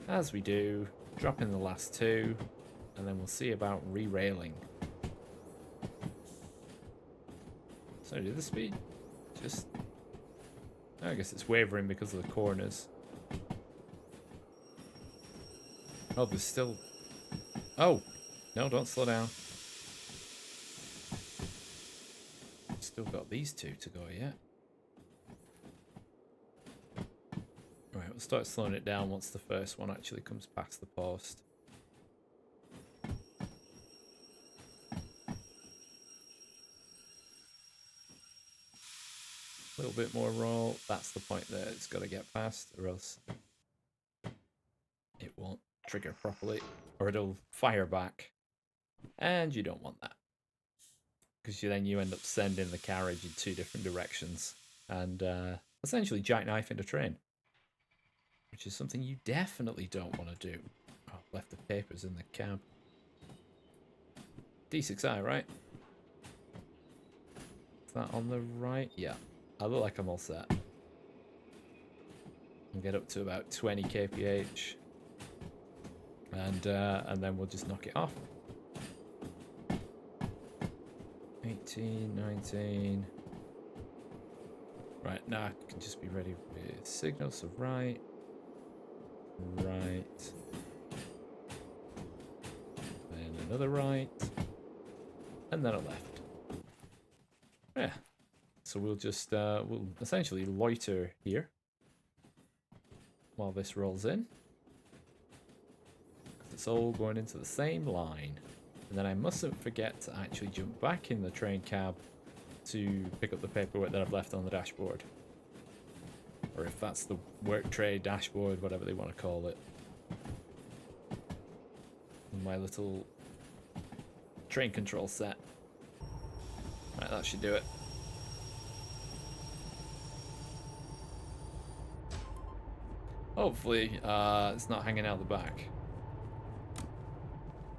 As we do, drop in the last two, and then we'll see about re-railing. So do the speed. Just, I guess it's wavering because of the corners. Oh, there's still. Oh, no! Don't slow down. Still got these two to go yet. Right, we'll start slowing it down once the first one actually comes past the post. A little bit more roll. That's the point there. It's got to get past, or else it won't trigger properly, or it'll fire back. And you don't want that, because then you end up sending the carriage in two different directions, and essentially jackknifing the train, which is something you definitely don't want to do. Oh, I've left the papers in the cab. D6I, right? Is that on the right? Yeah. I look like I'm all set. I'll get up to about 20 kph. And then we'll just knock it off. 18, 19. Right, now I can just be ready with signals. So right. Right. Then another right. And then a left. Yeah. So we'll just, we'll essentially loiter here while this rolls in. It's all going into the same line. And then I mustn't forget to actually jump back in the train cab to pick up the paperwork that I've left on the dashboard. Or if that's the work tray dashboard, whatever they want to call it. My little train control set. Right, that should do it. Hopefully, it's not hanging out the back.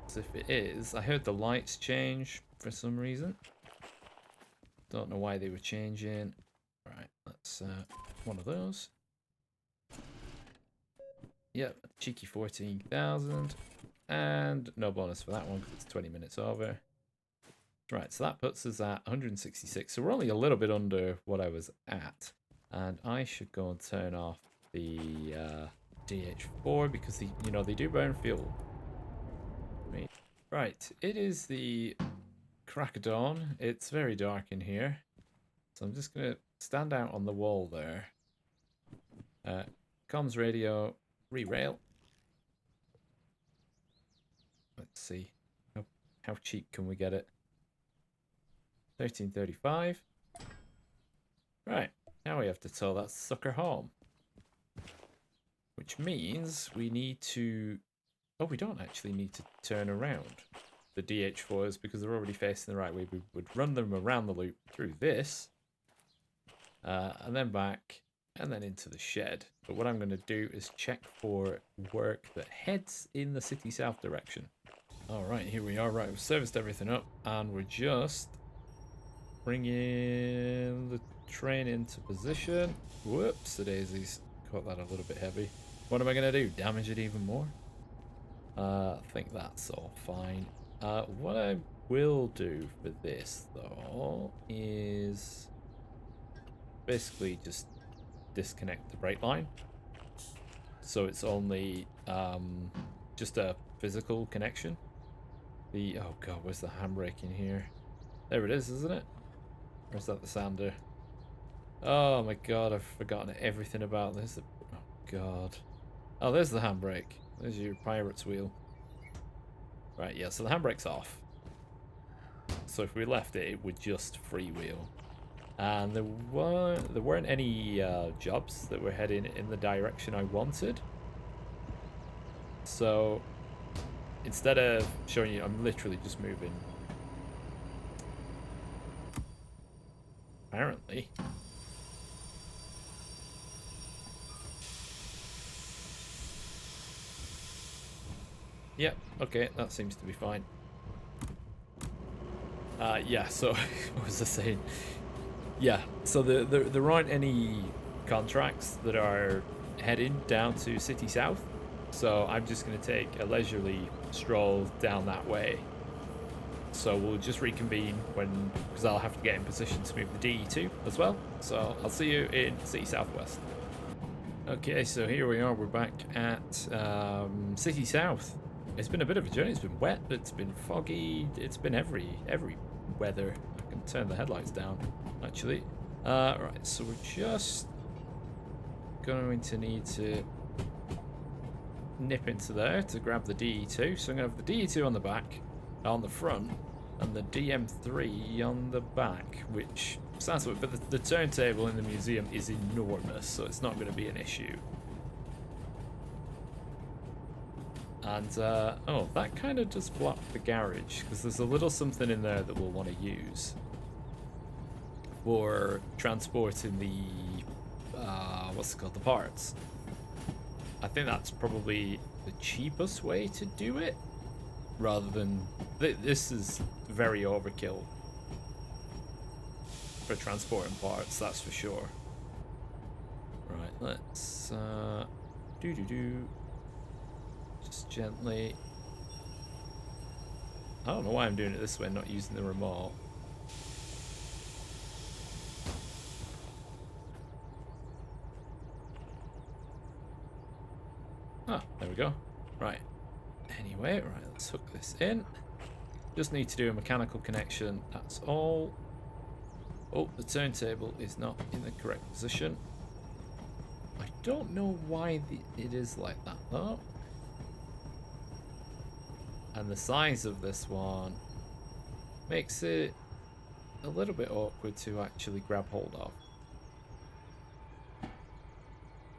So if it is, I heard the lights change for some reason. Don't know why they were changing. Right, that's one of those. Yep, cheeky 14,000. And no bonus for that one because it's 20 minutes over. Right, so that puts us at 166. So we're only a little bit under what I was at. And I should go and turn off the DH4 because they do burn fuel. Right, it is the crack of dawn. It's very dark in here. So I'm just going to stand out on the wall there. Comms radio, re-rail. Let's see. How cheap can we get it? 1335. Right, now we have to tow that sucker home. Which means we need to... Oh, we don't actually need to turn around the DH4s because they're already facing the right way. We would run them around the loop through this. And then back, and then into the shed. But what I'm going to do is check for work that heads in the city south direction. Alright, here we are. Right, we've serviced everything up, and we're just bringing the train into position. Whoops, the daisies. Caught that a little bit heavy. What am I going to do? Damage it even more? I think that's all fine. What I will do for this, though, is basically just disconnect the brake line. So it's only just a physical connection. Oh god, where's the handbrake in here? There it is, isn't it? Or is that the sander? Oh my god, I've forgotten everything about this. Oh god. Oh, there's the handbrake. There's your pirate's wheel. Right, yeah, so the handbrake's off. So if we left it, it would just freewheel. And there weren't any jobs that were heading in the direction I wanted. So instead of showing you, I'm literally just moving. Apparently. Yep, okay, that seems to be fine. Yeah, so what was I saying? Yeah, so there aren't any contracts that are heading down to City South, so I'm just going to take a leisurely stroll down that way. So we'll just reconvene because I'll have to get in position to move the DE2 as well. So I'll see you in City Southwest. Okay, so here we are. We're back at City South. It's been a bit of a journey. It's been wet. It's been foggy. It's been every weather. I can turn the headlights down, actually. Right, so we're just going to need to nip into there to grab the DE2. So I'm going to have the DE2 on the back, on the front, and the DM3 on the back, which sounds weird, but the turntable in the museum is enormous, so it's not going to be an issue. And, oh, that kind of just blocked the garage, because there's a little something in there that we'll want to use for transporting the, what's it called, the parts. I think that's probably the cheapest way to do it, rather than, this is very overkill for transporting parts, that's for sure. Right, let's, just gently. I don't know why I'm doing it this way, not using the remote. Ah, there we go. Right. Anyway, right, let's hook this in. Just need to do a mechanical connection, that's all. Oh, the turntable is not in the correct position. I don't know why it is like that, though. And the size of this one makes it a little bit awkward to actually grab hold of.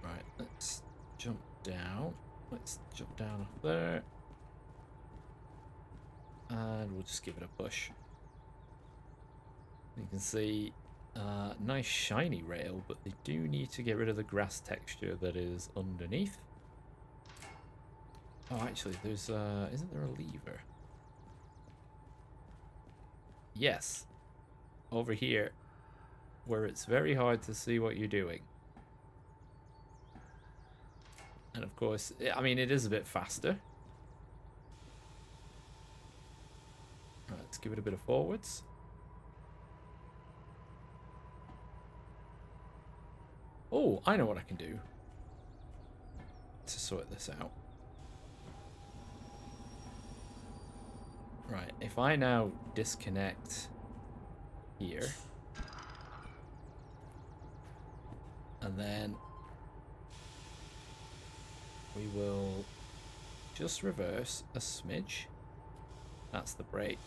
Right, let's jump down. Let's jump down up there. And we'll just give it a push. You can see nice shiny rail, but they do need to get rid of the grass texture that is underneath. Oh, actually, there's isn't there a lever? Yes, over here, where it's very hard to see what you're doing. And of course, I mean, it is a bit faster. Right, let's give it a bit of forwards. Oh, I know what I can do to sort this out. Right, if I now disconnect here, and then we will just reverse a smidge. That's the brake.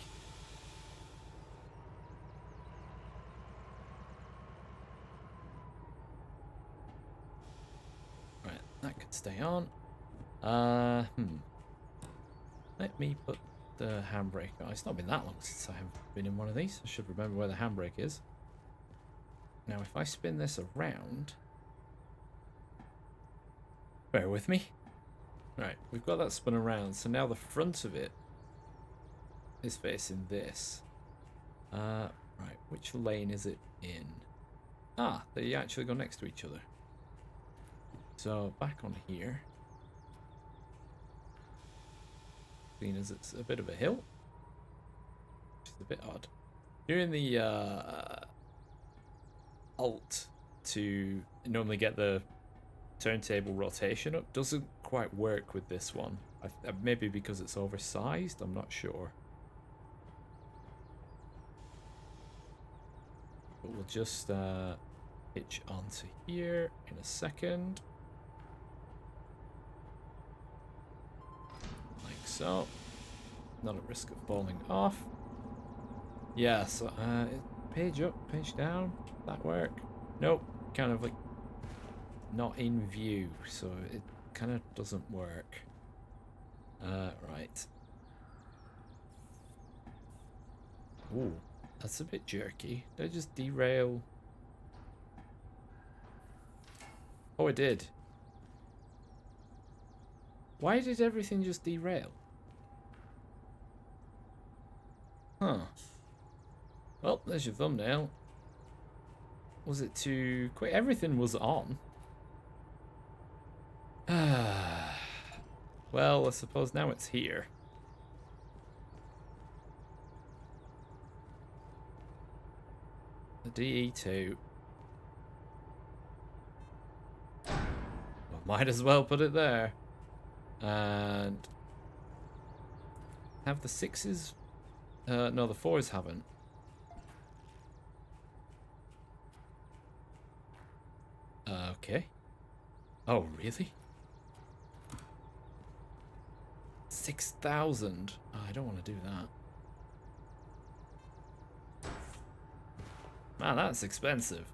Right, that could stay on. Let me put the handbrake on. It's not been that long since I have been in one of these. I should remember where the handbrake is. Now, if I spin this around... Bear with me. Right, we've got that spun around. So now the front of it is facing this. Right, which lane is it in? Ah, they actually go next to each other. So, back on here. Seeing as it's a bit of a hill. Which is a bit odd. Doing the Alt to normally get the turntable rotation up doesn't quite work with this one. Maybe because it's oversized, I'm not sure. But we'll just hitch onto here in a second. Like so. Not at risk of falling off. Yeah, so page up, page down. That work? Nope. Kind of like not in view, so it kind of doesn't work. Right. Ooh, that's a bit jerky. Did I just derail? Oh, it did. Why did everything just derail? Huh. Well, there's your thumbnail. Was it too quick? Everything was on. Well, I suppose now it's here. The DE2. Well, might as well put it there. And have the 6s? No, the 4s haven't. Okay. Oh, really? 6,000? Oh, I don't want to do that. Man, that's expensive.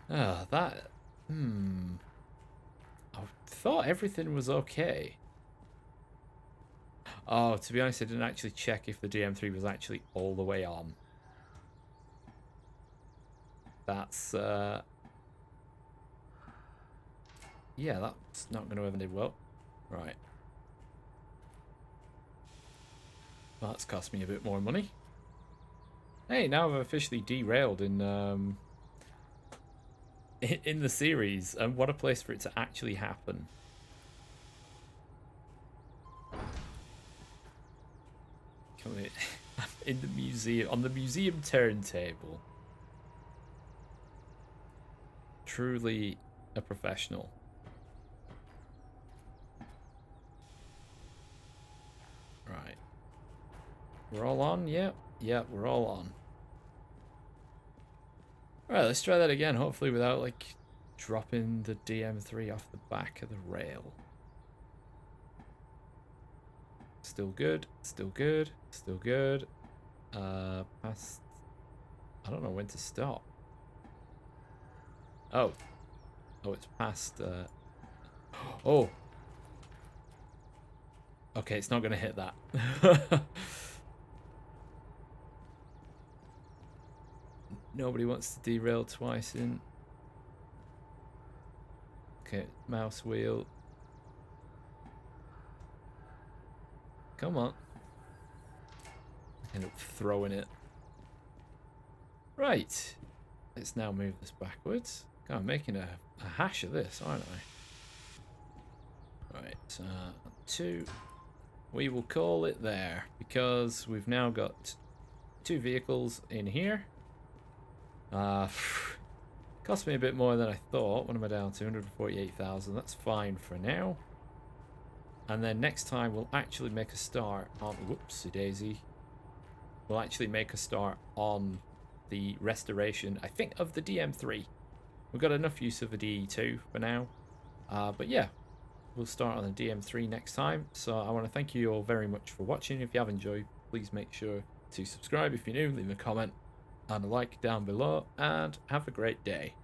Ah, that... I thought everything was okay. Oh, to be honest, I didn't actually check if the DM3 was actually all the way on. That's, yeah, that's not going to ever do well. Right. Well, that's cost me a bit more money. Hey, now I've officially derailed in the series, and what a place for it to actually happen. In the museum, on the museum turntable. Truly a professional. Right. We're all on? Yep. Yep, we're all on. Alright, let's try that again, hopefully without, like, dropping the DM3 off the back of the rail. Still good, still good, still good. Past... I don't know when to stop. Oh. Oh, it's past... Oh! Okay, it's not going to hit that. Nobody wants to derail twice in. Okay, mouse wheel. Come on. End up throwing it. Right. Let's now move this backwards. God, I'm making a hash of this, aren't I? Right, 2. We will call it there because we've now got 2 vehicles in here. Cost me a bit more than I thought. What am I down to? 148,000. That's fine for now. And then next time we'll actually make a start on... Whoopsie daisy. We'll actually make a start on the restoration, I think, of the DM3. We've got enough use of the DE2 for now. But yeah, we'll start on the DM3 next time. So I want to thank you all very much for watching. If you have enjoyed, please make sure to subscribe if you're new, leave a comment and a like down below, and have a great day.